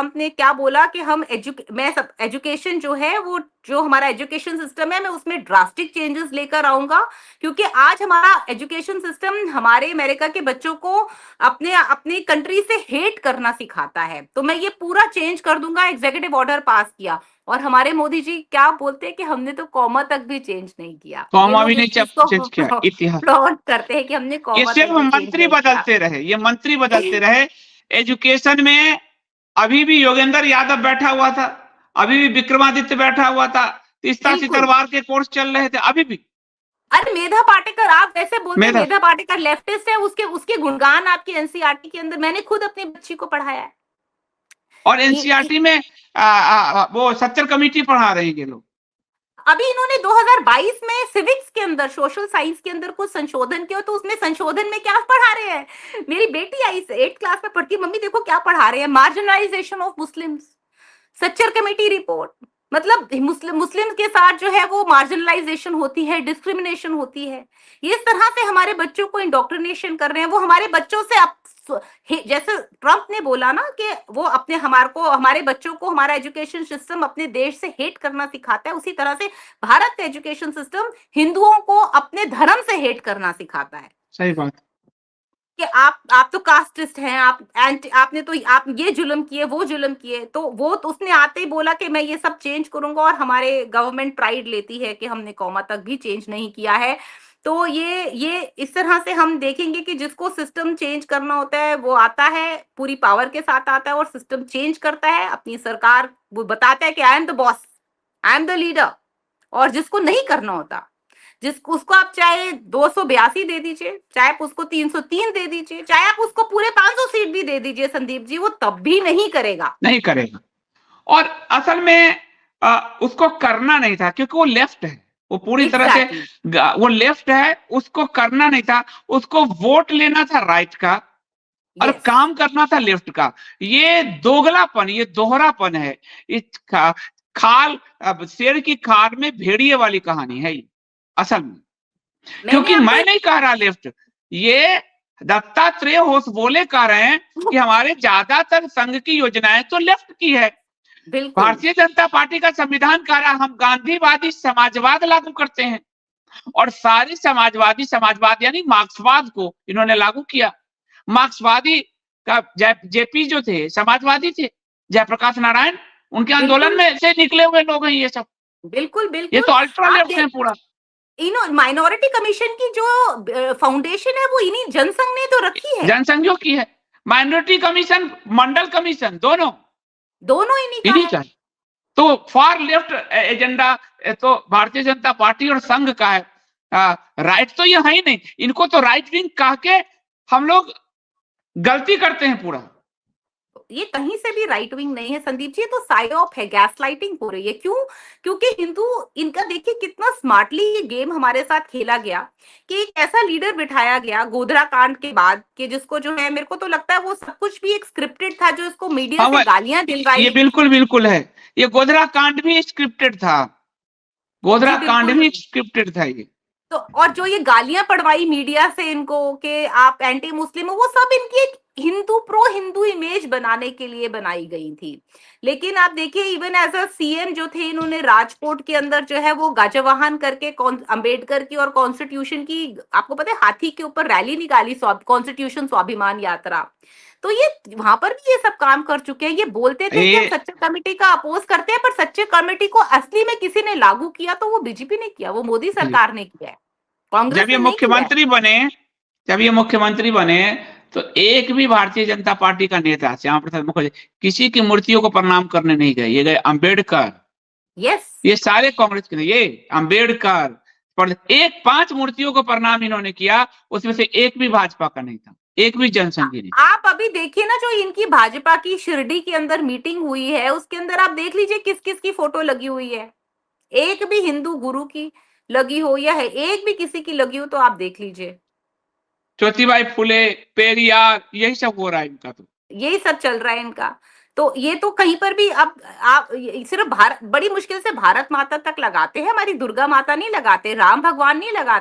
Trump ने क्या बोला कि हम एजुकेशन जो है वो जो हमारा एजुकेशन सिस्टम है मैं उसमें ड्रास्टिक चेंजेस लेकर आऊंगा, क्योंकि आज हमारा एजुकेशन सिस्टम हमारे अमेरिका के बच्चों को अपने अपनी कंट्री से हेट करना सिखाता है, तो मैं ये पूरा चेंज कर दूंगा। एग्जीक्यूटिव ऑर्डर पास किया, और हमारे मोदी जी क्या बोलते हैं कि हमने तो कॉमा तक भी चेंज नहीं किया। ये कॉमा भी लोग नहीं इस चीज को चेंज किया, इतिहास। फ्लॉन्ट करते हैं कि हमने ये कॉमा सिर्फ तक भी चेंज मंत्री नहीं किया। बदलते रहे, ये मंत्री बदलते रहे। एजुकेशन में अभी भी योगेंद्र यादव बैठा हुआ था, अभी भी विक्रमादित्य बैठा हुआ था, तीस्ता बिल्कुल। सिकरवार के कोर्स चल रहे थे अभी भी। अरे मेधा पाटेकर, आप वैसे बोलते हैं मेधा मेधा पाटेकर लेफ्टिस्ट है, उसके उसके गुणगान आपकी एनसीईआरटी के अंदर, मैंने खुद अपनी बच्ची को पढ़ाया है। और एनसीईआरटी में वो सच्चर कमेटी पढ़ा रहे हैं ये लोग। अभी इन्होंने 2022 में सिविक्स के अंदर, सोशल साइंस के अंदर कुछ संशोधन किया, तो उसमें संशोधन में क्या पढ़ा रहे हैं? मेरी बेटी आई 8th क्लास में पढ़ती है, मम्मी देखो क्या पढ़ा रहे हैं, marginalisation of Muslims, Sachar committee report. मतलब मुस्लिम के साथ जो है वो मार्जिनलाइजेशन होती है, डिस्क्रिमिनेशन होती है। ये इस तरह से हमारे बच्चों को इंडोक्ट्रिनेशन कर रहे हैं। वो हमारे बच्चों से जैसे ट्रम्प ने बोला ना कि वो अपने हमारे बच्चों को हमारा एजुकेशन सिस्टम अपने देश से हेट करना सिखाता है, उसी तरह से भारत का एजुकेशन सिस्टम हिंदुओं को अपने धर्म से हेट करना सिखाता है। सही बात कि आप तो कास्टिस्ट हैं, आपने तो आप ये जुल्म किए वो जुल्म किए, तो वो तो उसने आते ही बोला कि मैं ये सब चेंज करूंगा, और हमारे गवर्नमेंट प्राइड लेती है कि हमने कॉमा तक भी चेंज नहीं किया है। तो ये इस तरह से हम देखेंगे कि जिसको सिस्टम चेंज करना होता है वो आता है, पूरी पावर के साथ आता है और सिस्टम चेंज करता है। अपनी सरकार वो बताता है कि I am the boss, I am the leader, और जिसको नहीं करना होता, जिसको उसको आप चाहे 282 दे दीजिए, चाहे आप उसको 303 दे दीजिए, चाहे आप उसको पूरे 500 सीट भी दे दीजिए संदीप जी, वो तब भी नहीं करेगा, नहीं करेगा। और असल में उसको करना नहीं था, क्योंकि वो लेफ्ट है, वो पूरी तरह से वो लेफ्ट है, उसको करना नहीं था, उसको वोट लेना था राइट का, और काम करना था लेफ्ट का। ये दोगलापन, ये दोहरापन है। इस खाल शेर की खाल में भेड़िए वाली कहानी है ये असल में। क्योंकि मैं नहीं कह रहा लेफ्ट, ये दत्तात्रेय होसबोले कह रहे हैं कि हमारे ज्यादातर संघ की योजनाएं तो लेफ्ट की है। भारतीय जनता पार्टी का संविधान कह रहा हम गांधीवादी समाजवाद लागू करते हैं, और सारे समाजवाद यानी मार्क्सवाद को इन्होंने लागू किया। मार्क्सवादी का जेपी जो थे समाजवादी थे, जयप्रकाश नारायण, उनके आंदोलन में से निकले हुए लोग हैं ये सब। बिल्कुल बिल्कुल, ये तो अल्ट्रा लेफ्ट है पूरा। माइनॉरिटी कमीशन की जो फाउंडेशन है वो इन्हीं जनसंघ ने तो रखी है, जनसंघियों की है। माइनॉरिटी कमीशन, मंडल कमीशन, दोनों इन्हीं का है। तो फार लेफ्ट एजेंडा तो भारतीय जनता पार्टी और संघ का है। राइट तो ये है ही नहीं, इनको तो राइट विंग कह के हम लोग गलती करते हैं पूरा। ये कहीं से भी राइट विंग नहीं है संदीप जी, ये तो साइड है, गैसलाइटिंग हो रही है। क्यों? क्योंकि हिंदू, इनका देखिए कितना स्मार्टली ये गेम हमारे साथ खेला गया कि एक ऐसा लीडर बिठाया गया गोधरा कांड के बाद कि जिसको जो है, मेरे को तो लगता है वो सब कुछ भी एक स्क्रिप्टेड था, जो इसको मीडिया से गालियां दिलवाई। ये बिल्कुल है, ये गोधरा कांड भी स्क्रिप्टेड था, गोधरा कांड भी स्क्रिप्टेड था ये। तो और जो ये गालियां पड़वाई मीडिया से इनको कि आप एंटी मुस्लिम हो, वो सब इनकी एक प्रो हिंदू इमेज बनाने के लिए बनाई गई थी। लेकिन आप देखिए इवन एज अ सीएम जो थे, इन्होंने राजकोट के अंदर जो है वो गाजवाहन करके अंबेडकर की और कॉन्स्टिट्यूशन की, आपको पता है, हाथी के ऊपर रैली निकाली, कॉन्स्टिट्यूशन स्वाभिमान यात्रा। तो ये वहां पर भी ये सब काम कर चुके हैं। ये बोलते थे कि हम सच्चे कमेटी का अपोज करते हैं, पर सच्चे कमेटी को असली में किसी ने लागू किया तो वो बीजेपी ने किया, वो मोदी सरकार ने किया है, कांग्रेस ने नहीं किया। जब ये मुख्यमंत्री बने तो एक भी भारतीय जनता पार्टी का नेता, श्यामा प्रसाद मुखर्जी, किसी की मूर्तियों को प्रणाम करने नहीं गए। ये गए अंबेडकर, ये सारे कांग्रेस के, ये अंबेडकर, एक 5 मूर्तियों को प्रणाम इन्होंने किया, उसमें से एक भी भाजपा का नहीं था, एक भी जनसंघी नहीं। आप अभी देखिए ना, जो इनकी भाजपा की शिरडी के अंदर मीटिंग हुई है, उसके अंदर आप देख लीजिए किस किस की फोटो लगी हुई है। एक भी हिंदू गुरु की लगी हो या है एक भी किसी की लगी हो तो आप देख लीजिए। ज्योतिबाई फुले, पेरियार, यही सब हो रहा है इनका, तो यही सब चल रहा है इनका। तो ये तो कहीं पर भी अब आप सिर्फ भारत, बड़ी मुश्किल से भारत माता तक लगाते हैं, हमारी दुर्गा माता नहीं लगाते, राम भगवान नहीं लगाते।